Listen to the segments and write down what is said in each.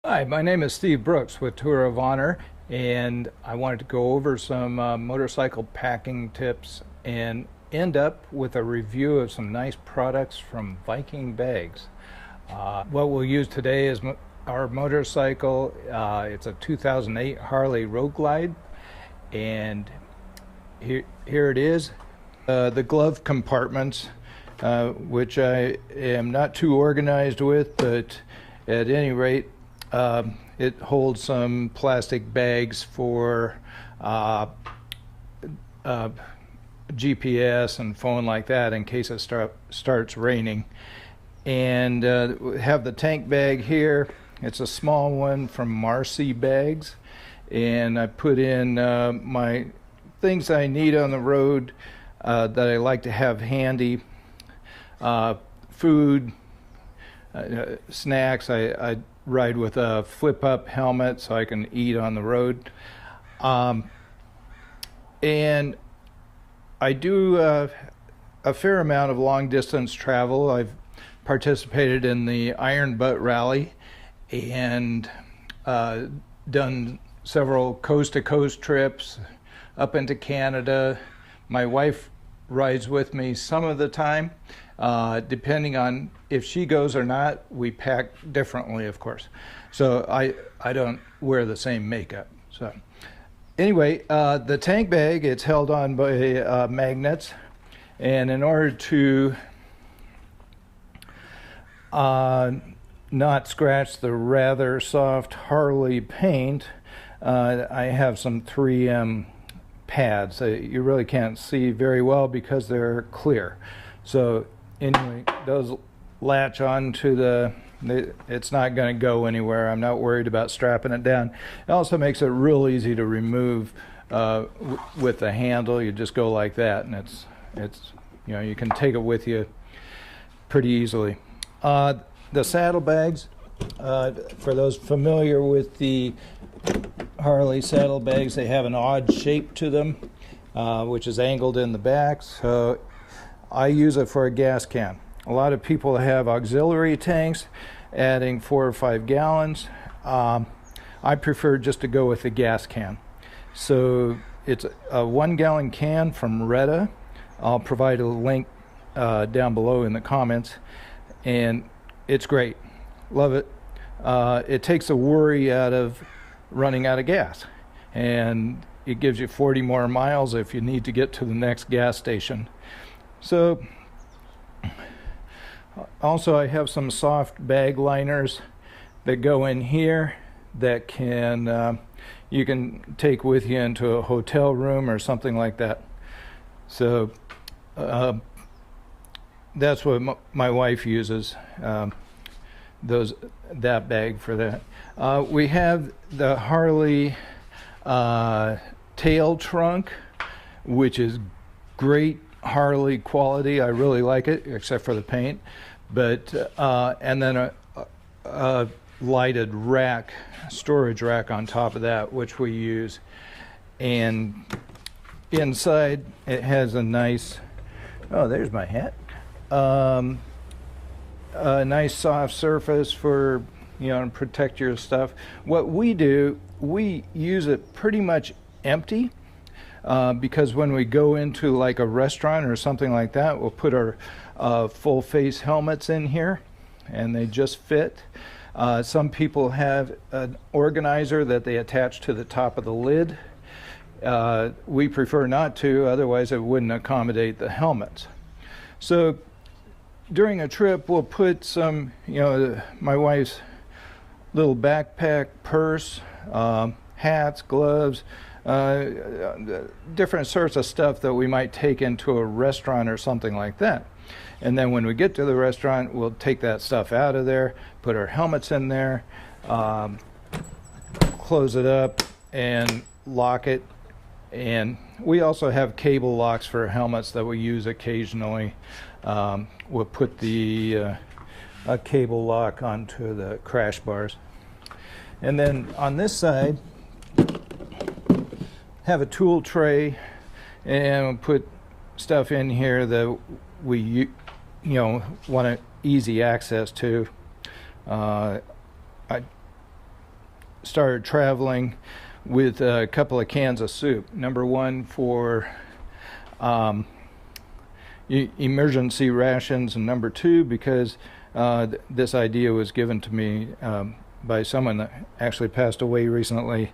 Hi, my name is Steve Brooks with Tour of Honor, and I wanted to go over some motorcycle packing tips and end up with a review of some nice products from Viking Bags. What we'll use today is our motorcycle. It's a 2008 Harley Road Glide, and here it is. The glove compartments, which I am not too organized with, but at any rate, it holds some plastic bags for GPS and phone like that in case it starts raining. And we have the tank bag here. It's a small one from Marcy Bags, and I put in my things I need on the road that I like to have handy. Food, snacks. I ride with a flip-up helmet so I can eat on the road. And I do a fair amount of long-distance travel. I've participated in the Iron Butt Rally and done several coast-to-coast trips up into Canada. My wife rides with me some of the time. Depending on if she goes or not, we pack differently, of course. So I don't wear the same makeup. So anyway, the tank bag, it's held on by magnets, and in order to not scratch the rather soft Harley paint, I have some 3M pads. You really can't see very well because they're clear. So anyway, those latch onto it's not going to go anywhere. I'm not worried about strapping it down. It also makes it real easy to remove with the handle. You just go like that, and it's you can take it with you pretty easily. The saddlebags, for those familiar with the Harley saddlebags, they have an odd shape to them, which is angled in the back. So I use it for a gas can. A lot of people have auxiliary tanks adding 4 or 5 gallons. I prefer just to go with the gas can. So it's a 1-gallon can from Retta. I'll provide a link down below in the comments, and it's great. Love it. It takes the worry out of running out of gas, and it gives you 40 more miles if you need to get to the next gas station. So also I have some soft bag liners that go in here that you can take with you into a hotel room or something like that. So that's what my wife uses, that bag for that. We have the Harley tail trunk, which is great Harley quality. I really like it, except for the paint. But and then a lighted rack, storage rack on top of that, which we use. And inside it has a nice, oh, there's my hat. A nice soft surface for to protect your stuff. What we do, we use it pretty much empty. Because when we go into like a restaurant or something like that, we'll put our full face helmets in here, and they just fit. Some people have an organizer that they attach to the top of the lid. We prefer not to, otherwise it wouldn't accommodate the helmets. So during a trip, we'll put some, my wife's little backpack, purse, hats, gloves, different sorts of stuff that we might take into a restaurant or something like that. And then when we get to the restaurant, we'll take that stuff out of there, put our helmets in there, close it up and lock it. And we also have cable locks for helmets that we use occasionally. We'll put a cable lock onto the crash bars. And then on this side, have a tool tray, and we'll put stuff in here that we want easy access to. I started traveling with a couple of cans of soup. Number one for emergency rations, and number two because this idea was given to me by someone that actually passed away recently.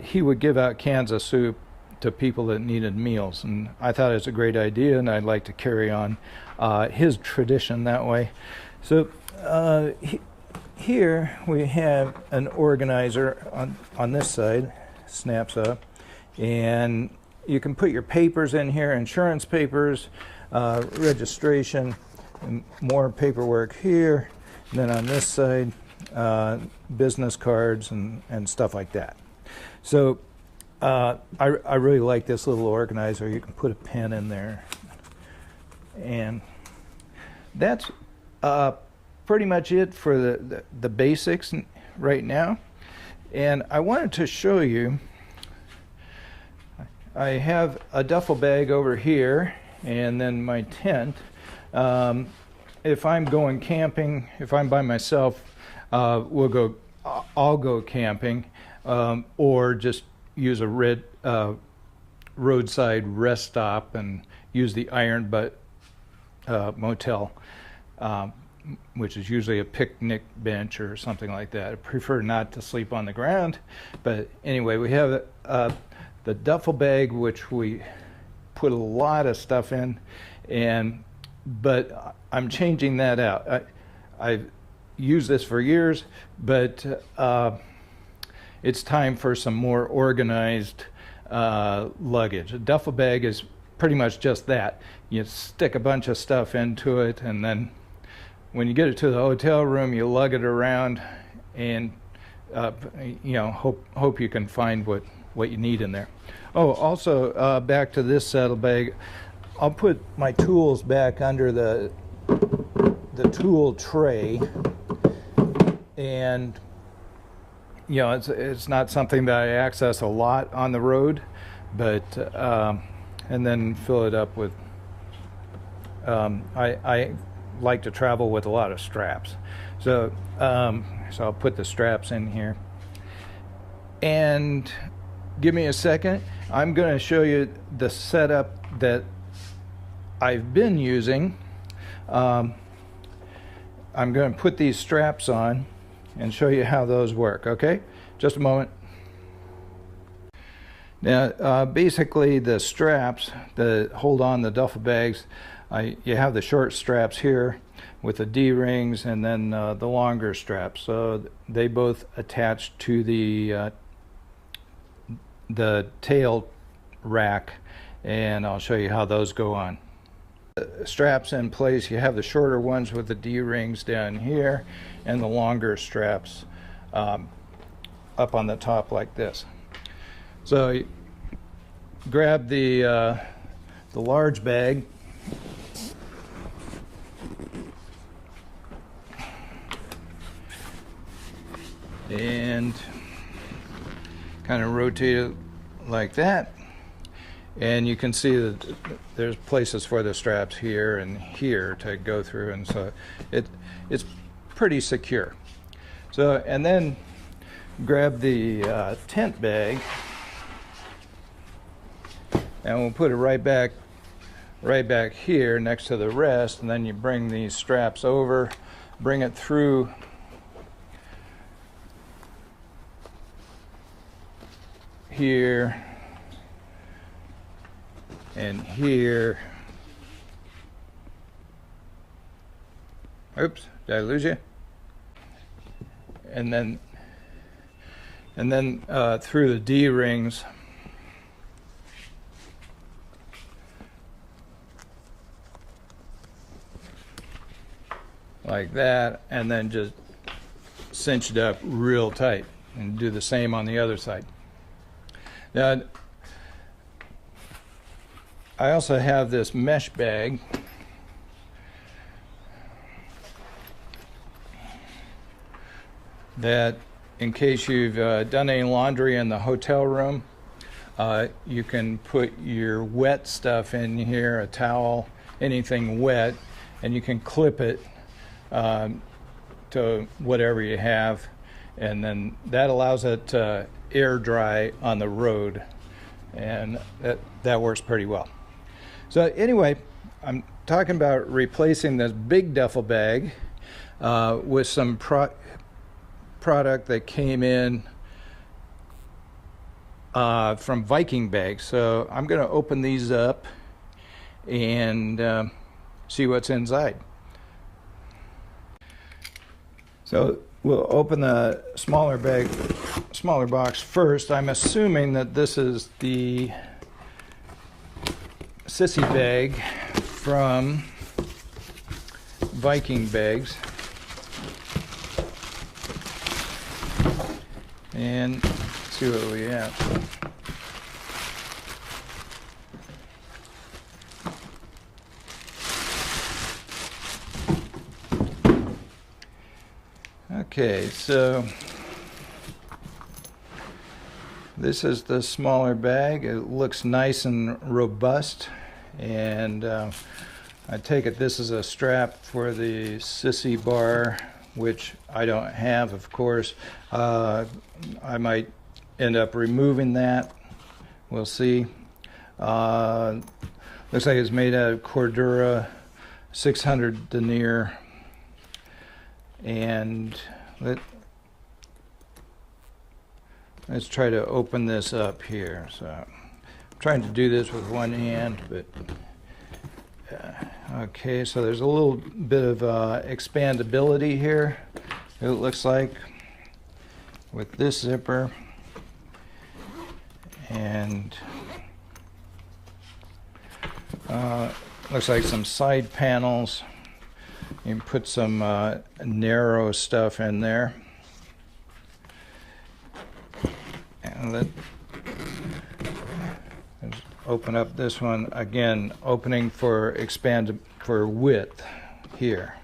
He would give out cans of soup to people that needed meals, and I thought it was a great idea, and I'd like to carry on his tradition that way. So here we have an organizer on this side, snaps up, and you can put your papers in here, insurance papers, registration, and more paperwork here. And then on this side, business cards and stuff like that. So I really like this little organizer. You can put a pen in there. And that's pretty much it for the basics right now. And I wanted to show you, I have a duffel bag over here and then my tent. If I'm going camping, if I'm by myself, I'll go camping, or just use a roadside rest stop and use the Iron Butt motel, which is usually a picnic bench or something like that. I prefer not to sleep on the ground, but anyway, we have the duffel bag, which we put a lot of stuff in, but I'm changing that out. I've used this for years, but it's time for some more organized luggage. A duffel bag is pretty much just that. You stick a bunch of stuff into it, and then when you get it to the hotel room, you lug it around, and hope you can find what you need in there. Oh, also back to this saddlebag, I'll put my tools back under the tool tray, and it's not something that I access a lot on the road, but and then fill it up with. I like to travel with a lot of straps, so I'll put the straps in here. And give me a second. I'm going to show you the setup that I've been using. I'm going to put these straps on and show you how those work, okay? Just a moment. Now, basically the straps that hold on the duffel bags, you have the short straps here with the D-rings, and then the longer straps. So they both attach to the tail rack, and I'll show you how those go on. Straps in place, you have the shorter ones with the D-rings down here, and the longer straps up on the top like this. So you grab the large bag, and kind of rotate it like that, and you can see that there's places for the straps here and here to go through, and so it's pretty secure. So, and then grab the tent bag, and we'll put it right back here next to the rest, and then you bring these straps over, bring it through here and here. Oops, did I lose you? And then through the D-rings, like that, and then just cinch it up real tight, and do the same on the other side. Now, I also have this mesh bag that, in case you've done any laundry in the hotel room, you can put your wet stuff in here, a towel, anything wet, and you can clip it to whatever you have, and then that allows it to air dry on the road, and that works pretty well. So anyway, I'm talking about replacing this big duffel bag with some product that came in from Viking Bags. So I'm going to open these up and see what's inside. So we'll open the smaller box first. I'm assuming that this is the sissy bag from Viking Bags. And let's see what we have. Okay, so this is the smaller bag. It looks nice and robust, and I take it this is a strap for the sissy bar, which I don't have, of course. I might end up removing that. We'll see. Looks like it's made out of Cordura 600 denier, and let's try to open this up here. So I'm trying to do this with one hand, but okay, so there's a little bit of expandability here, it looks like, with this zipper, and looks like some side panels. You can put some narrow stuff in there. And let's open up this one again, opening for width here.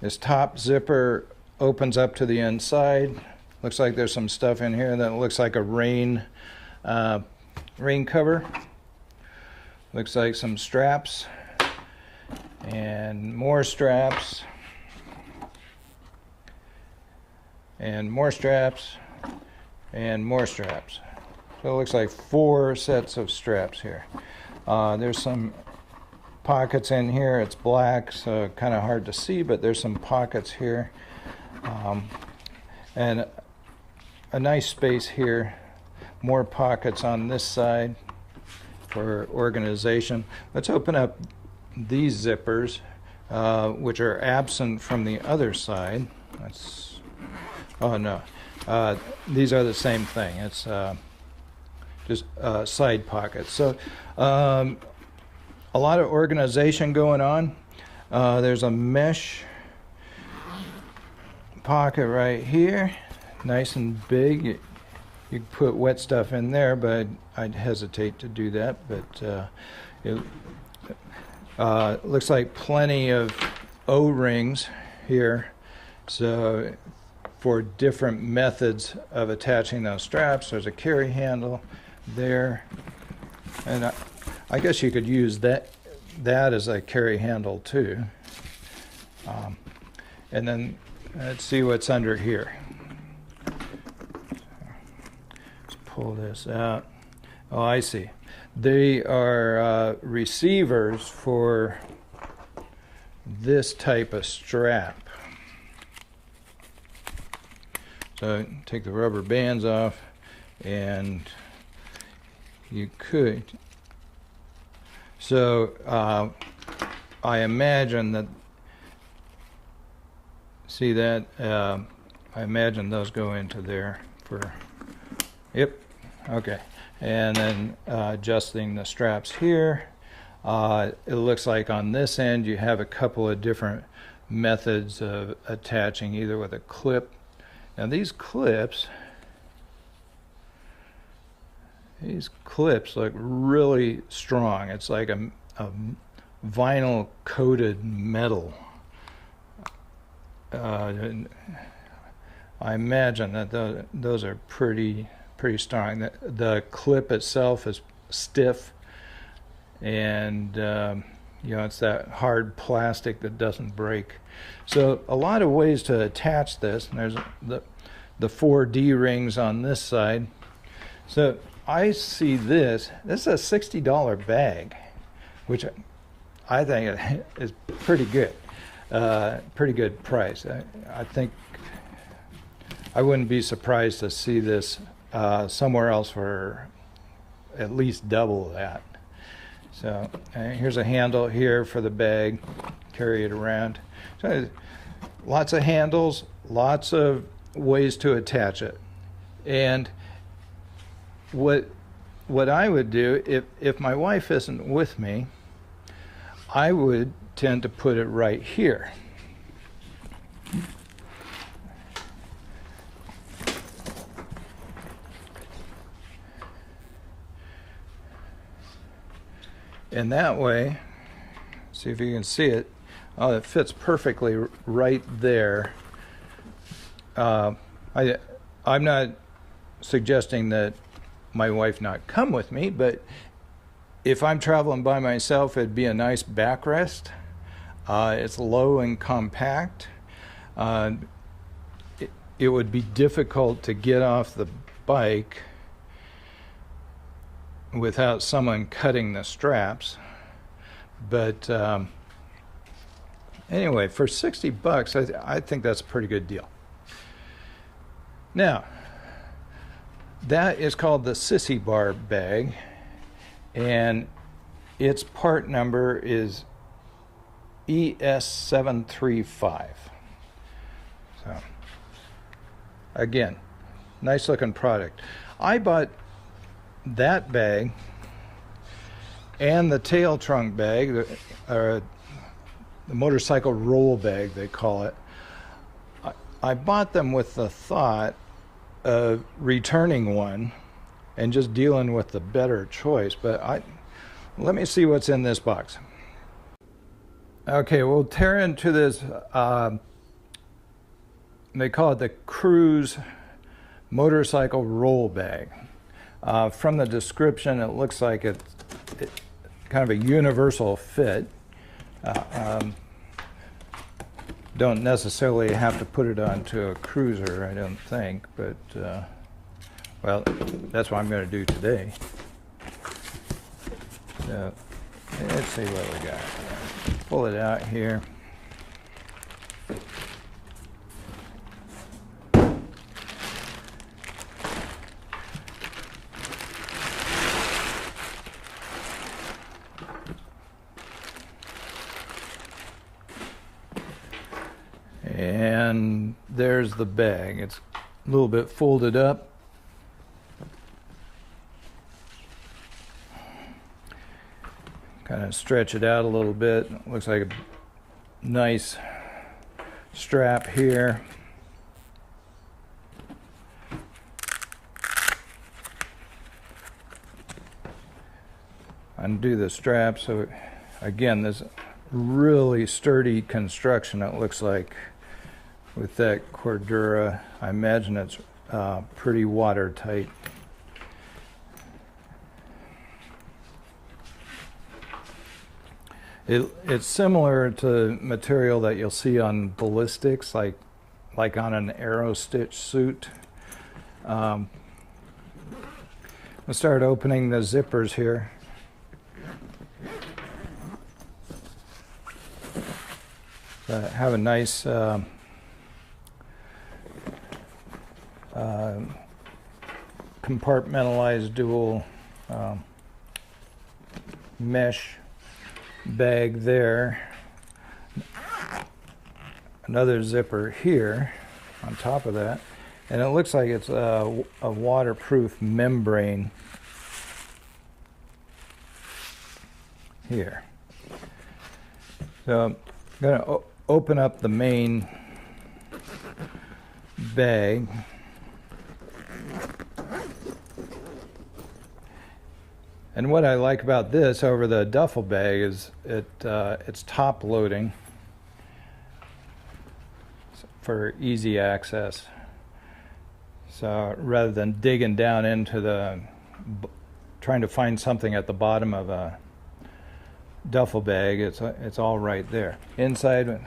This top zipper opens up to the inside. Looks like there's some stuff in here that looks like a rain cover. Looks like some straps and more straps and more straps and more straps. So it looks like 4 sets of straps here. There's some pockets in here. It's black, so kind of hard to see, but there's some pockets here, and a nice space here. More pockets on this side for organization. Let's open up these zippers, which are absent from the other side. Oh no, these are the same thing. It's just side pockets. So a lot of organization going on. There's a mesh pocket right here, nice and big. You could put wet stuff in there, but I'd hesitate to do that. But it looks like plenty of O-rings here, so for different methods of attaching those straps. There's a carry handle there, and I guess you could use that as a carry handle too. And then let's see what's under here. Let's pull this out. Oh, I see. They are receivers for this type of strap. So take the rubber bands off, and you could. So I imagine that. See that? I imagine those go into there for. Yep. Okay. And then adjusting the straps here. It looks like on this end you have a couple of different methods of attaching, either with a clip. Now these clips look really strong. It's like a vinyl coated metal. I imagine that those are pretty strong. The clip itself is stiff, and You know, it's that hard plastic that doesn't break. So a lot of ways to attach this. And there's the 4D rings on this side. So I see this. This is a $60 bag, which I think is pretty good. Pretty good price. I think I wouldn't be surprised to see this somewhere else for at least double that. So here's a handle here for the bag. Carry it around. So lots of handles, lots of ways to attach it. And what I would do if my wife isn't with me, I would tend to put it right here. And that way, see if you can see it. Oh, it fits perfectly right there. I'm not suggesting that my wife not come with me, but if I'm traveling by myself, it'd be a nice backrest. It's low and compact. It would be difficult to get off the bike without someone cutting the straps. But anyway, for 60 bucks, I think that's a pretty good deal. Now, that is called the Sissy Bar bag, and its part number is ES735. So, again, nice looking product. I bought that bag and the tail trunk bag, the motorcycle roll bag they call it. I bought them with the thought of returning one and just dealing with the better choice, but let me see what's in this box. Okay, we'll tear into this, they call it the Cruise motorcycle roll bag. From the description, it looks like it's kind of a universal fit. Don't necessarily have to put it onto a cruiser, I don't think, but well, that's what I'm going to do today. So let's see what we got. Pull it out here. And there's the bag. It's a little bit folded up. Kind of stretch it out a little bit. Looks like a nice strap here. Undo the strap. So again, this really sturdy construction, it looks like, with that Cordura. I imagine it's pretty watertight. It's similar to material that you'll see on ballistics, like on an arrow stitch suit. We'll start opening the zippers here. Have a nice compartmentalized dual mesh bag there. Another zipper here on top of that, and it looks like it's a waterproof membrane here. So I'm going to open up the main bag. And what I like about this over the duffel bag is it's top loading for easy access. So rather than digging down into trying to find something at the bottom of duffel bag. It's all right there. Inside,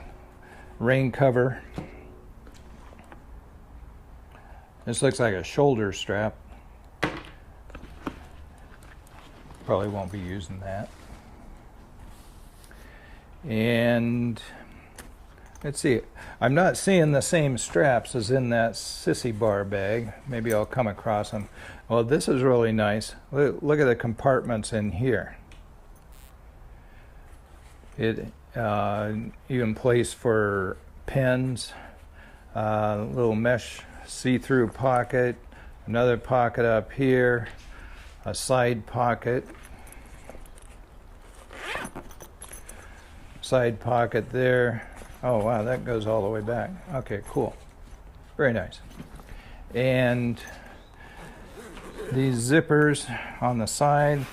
rain cover. This looks like a shoulder strap. Probably won't be using that. And let's see, I'm not seeing the same straps as in that sissy bar bag. Maybe I'll come across them. Well, this is really nice. Look at the compartments in here. It even place for pens, little mesh see-through pocket, another pocket up here, a side pocket, there. Oh wow, that goes all the way back. Okay, cool. Very nice. And these zippers on the side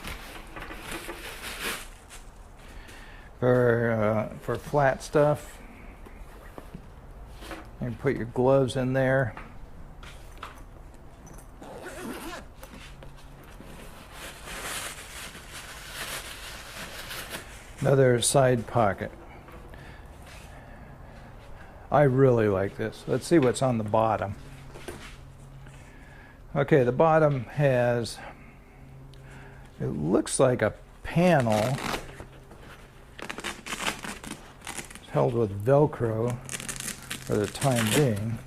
for flat stuff. You can put your gloves in there. Another side pocket. I really like this. Let's see what's on the bottom. Okay, the bottom has, it looks like a panel. It's held with Velcro for the time being.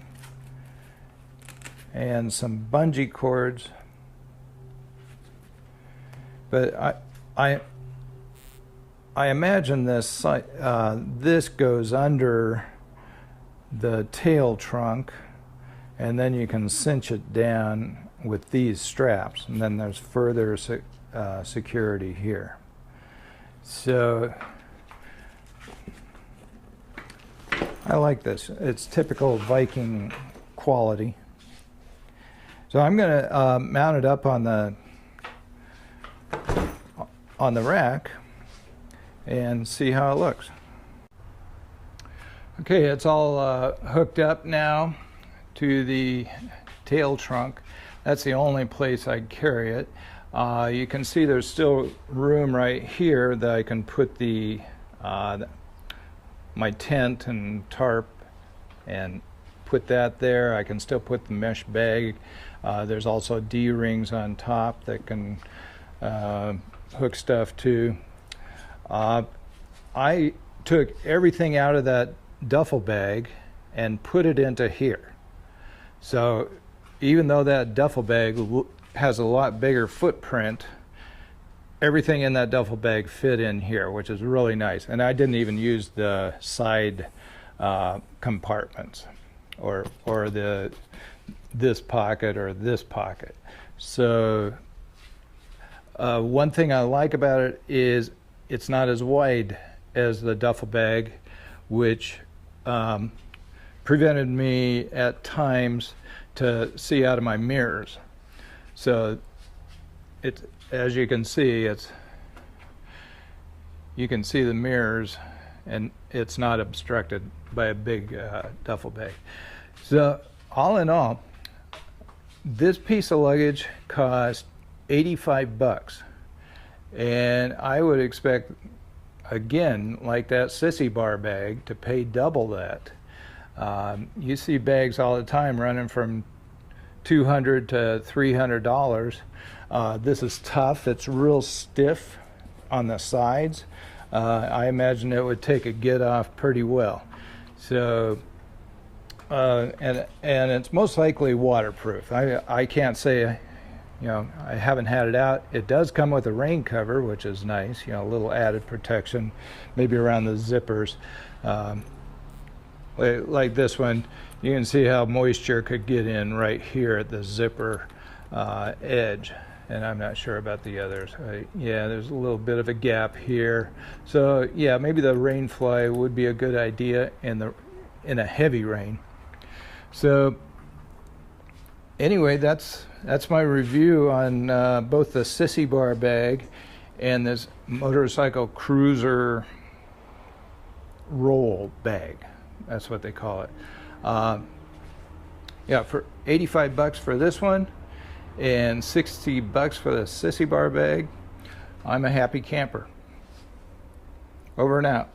And some bungee cords. But I imagine this this goes under the tail trunk, and then you can cinch it down with these straps, and then there's further security here. So I like this. It's typical Viking quality. So I'm going to mount it up on the rack and see how it looks. Okay, it's all hooked up now to the tail trunk. That's the only place I'd carry it. You can see there's still room right here that I can put the my tent and tarp and put that there. I can still put the mesh bag. There's also D-rings on top that can hook stuff to. I took everything out of that duffel bag and put it into here. So even though that duffel bag has a lot bigger footprint, everything in that duffel bag fit in here, which is really nice. And I didn't even use the side compartments or this pocket or this pocket. So one thing I like about it is it's not as wide as the duffel bag, which prevented me at times to see out of my mirrors. So it's, as you can see, you can see the mirrors, and it's not obstructed by a big duffel bag. So all in all, this piece of luggage cost $85, and I would expect, again, like that sissy bar bag, to pay double that. You see bags all the time running from $200 to $300. This is tough. It's real stiff on the sides. I imagine it would take a get off pretty well. So, and it's most likely waterproof. I can't say, you know, I haven't had it out. It does come with a rain cover, which is nice, you know, a little added protection, maybe around the zippers. Like this one, you can see how moisture could get in right here at the zipper edge, and I'm not sure about the others. Yeah, there's a little bit of a gap here. So yeah, maybe the rain fly would be a good idea in a heavy rain. So anyway, that's my review on both the sissy bar bag and this motorcycle cruiser roll bag. That's what they call it. Yeah, for $85 for this one and $60 for the sissy bar bag, I'm a happy camper. Over and out.